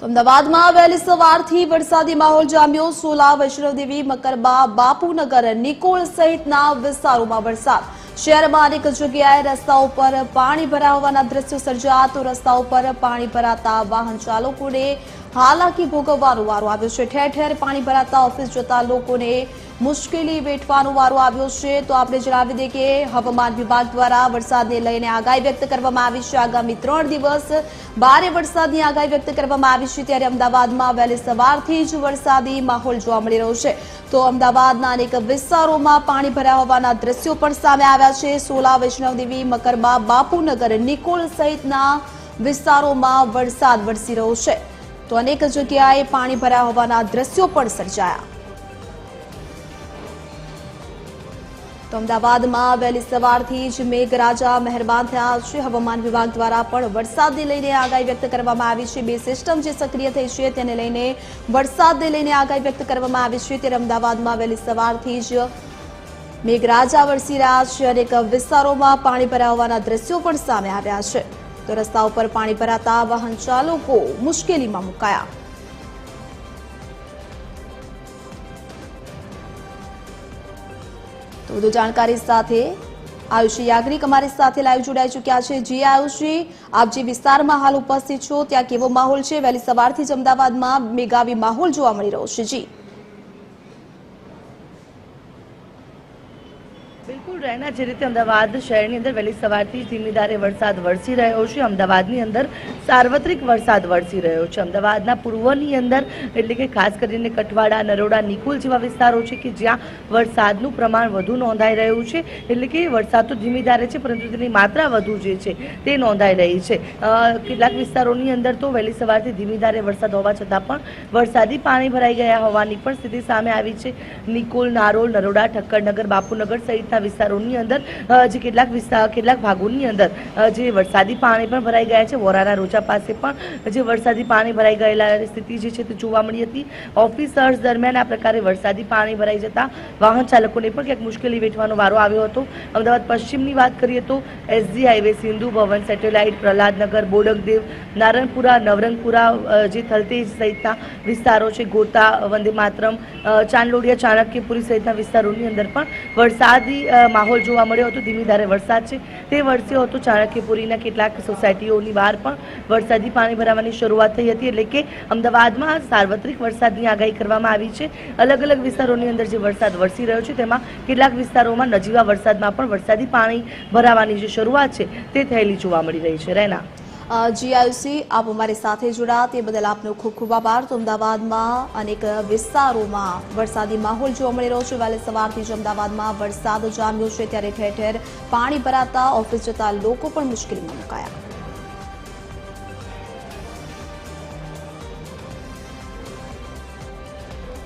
તો અમદાવાદમાં વહેલી સવારથી વરસાદી માહોલ જામ્યો। સોલા, વૈષ્ણવદેવી, મકરબા, બાપુનગર, નિકોલ સહિતના વિસ્તારોમાં વરસાદ। શહેરમાં અનેક જગ્યાએ રસ્તાઓ પર પાણી ભરાયા હોવાના દ્રશ્યો સર્જાયા તો રસ્તાઓ પર પાણી ભરાતા વાહન ચાલકોને હાલાકી ભોગવવાનો વારો આવ્યો છે। ઠેર ઠેર પાણી ભરાતા ઓફિસ જતા લોકોને મુશ્કેલી વેઠવાનો વારો આવ્યો છે। તો આપણે જણાવી દઈએ કે હવામાન વિભાગ દ્વારા વરસાદને લઈને આગાહી વ્યક્ત કરવામાં આવી છે। આગામી 3 દિવસ ભારે વરસાદની આગાહી વ્યક્ત કરવામાં આવી છે। ત્યારે અમદાવાદમાં વહેલી સવારથી જ વરસાદી માહોલ જોવા મળી રહ્યો છે। તો અમદાવાદના અનેક વિસ્તારોમાં પાણી ભરાયા હોવાના દ્રશ્યો પણ સામે આવ્યા છે। સોલા, વૈષ્ણવદેવી, મકરબા, બાપુનગર, નિકોલ સહિતના વિસ્તારોમાં વરસાદ વરસી રહ્યો છે। તો અનેક જગ્યાએ પાણી ભરાયા હોવાના દ્રશ્યો પણ સર્જાયા। તો અમદાવાદમાં વહેલી સવારથી જ મેઘરાજા મહેરબાન થયા છે। હવામાન વિભાગ દ્વારા પણ વરસાદને લઈને આગાહી વ્યક્ત કરવામાં આવી છે। બે સિસ્ટમ જે સક્રિય થઈ છે તેને લઈને વરસાદને લઈને આગાહી વ્યક્ત કરવામાં આવી છે। ત્યારે અમદાવાદમાં વહેલી સવારથી જ મેઘરાજા વરસી રહ્યા છે। અનેક વિસ્તારોમાં પાણી ભરાયા હોવાના દ્રશ્યો પણ સામે આવ્યા છે। તો રસ્તા ઉપર પાણી ભરાતા વાહન ચાલકો મુશ્કેલીમાં મુકાયા। તો વધુ જાણકારી સાથે આયુષી યાજ્ઞિક અમારી સાથે લાઈવ જોડાઈ ચૂક્યા છે। જી આયુષી, આપ જે વિસ્તારમાં હાલ ઉપસ્થિત છો ત્યાં કેવો માહોલ છે? વહેલી સવારથી જ અમદાવાદમાં મેઘાવી માહોલ જોવા મળી રહ્યો છે। જી બિલકુલ રહેના જે રીતે અમદાવાદ શહેરની અંદર વહેલી સવારથી ધીમી ધારે વરસાદ વરસી રહ્યો છે। અમદાવાદની અંદર સાર્વત્રિક વરસાદ વરસી રહ્યો છે। અમદાવાદના પૂર્વની અંદર એટલે કે ખાસ કરીને કઠવાડા, નરોડા, નિકોલ જેવા વિસ્તારો છે કે જ્યાં વરસાદનું પ્રમાણ વધુ નોંધાઈ રહ્યું છે। એટલે કે વરસાદ તો ધીમી ધારે છે પરંતુ તેની માત્રા વધુ જે છે તે નોંધાઈ રહી છે। કેટલાક વિસ્તારોની અંદર તો વહેલી સવારથી ધીમી ધારે વરસાદ હોવા છતાં પણ વરસાદી પાણી ભરાઈ ગયા હોવાની પણ સ્થિતિ સામે આવી છે। નિકોલ, નારોલ, નરોડા, ઠક્કરનગર, બાપુનગર સહિતના વિસ્તારોની અંદર જે કેટલાક ભાગોની અંદર જે વરસાદી પાણી પણ ભરાઈ ગયા છે। વોરાના રોજા પાસે પણ જે વરસાદી પાણી ભરાઈ ગયેલા સ્થિતિ જે છે તે જોવા મળી હતી। ઓફિસ અવર્સ દરમિયાન આ પ્રકારે વરસાદી પાણી ભરાઈ જતા વાહન ચાલકોને પણ ક્યાંક મુશ્કેલી વેઠવાનો વારો આવ્યો હતો। અમદાવાદ પશ્ચિમની વાત કરીએ તો SG highway, Sindhu Bhavan, satellite, Prahlad Nagar, Bodakdev, Naranpura, Navrangpura, જે થલતેજ સહિતના વિસ્તારો છે, ગોતા, વંદે માતરમ, ચાંદલોડિયા, ચાણક્યપુરી સહિતના વિસ્તારોની અંદર પણ વરસાદી માહોલ જોવા મળ્યો હતો। ધીમી ધારે વરસાદ છે તે વરસ્યો હતો। ચાણક્યપુરીના કેટલાક સોસાયટીઓની બહાર પણ વરસાદી પાણી ભરાવાની શરૂઆત થઈ હતી। એટલે કે અમદાવાદમાં સાર્વત્રિક વરસાદની આગાહી કરવામાં આવી છે। અલગ અલગ વિસ્તારોની અંદર જે વરસાદ વરસી રહ્યો છે તેમાં કેટલાક વિસ્તારોમાં નજીવા વરસાદમાં પણ વરસાદી પાણી ભરાવાની જે શરૂઆત છે તે થયેલી જોવા મળી રહી છે। રહેના જી આયુષી, આપ અમારી સાથે જોડાયા તે બદલ આપનો ખૂબ ખૂબ આભાર। તો અમદાવાદમાં અનેક વિસ્તારોમાં વરસાદી માહોલ જોવા મળી રહ્યો છે। વહેલી સવારથી જ અમદાવાદમાં વરસાદ જામ્યો છે ત્યારે ઠેર ઠેર પાણી ભરાતા ઓફિસ જતા લોકો પણ મુશ્કેલીમાં મુકાયા।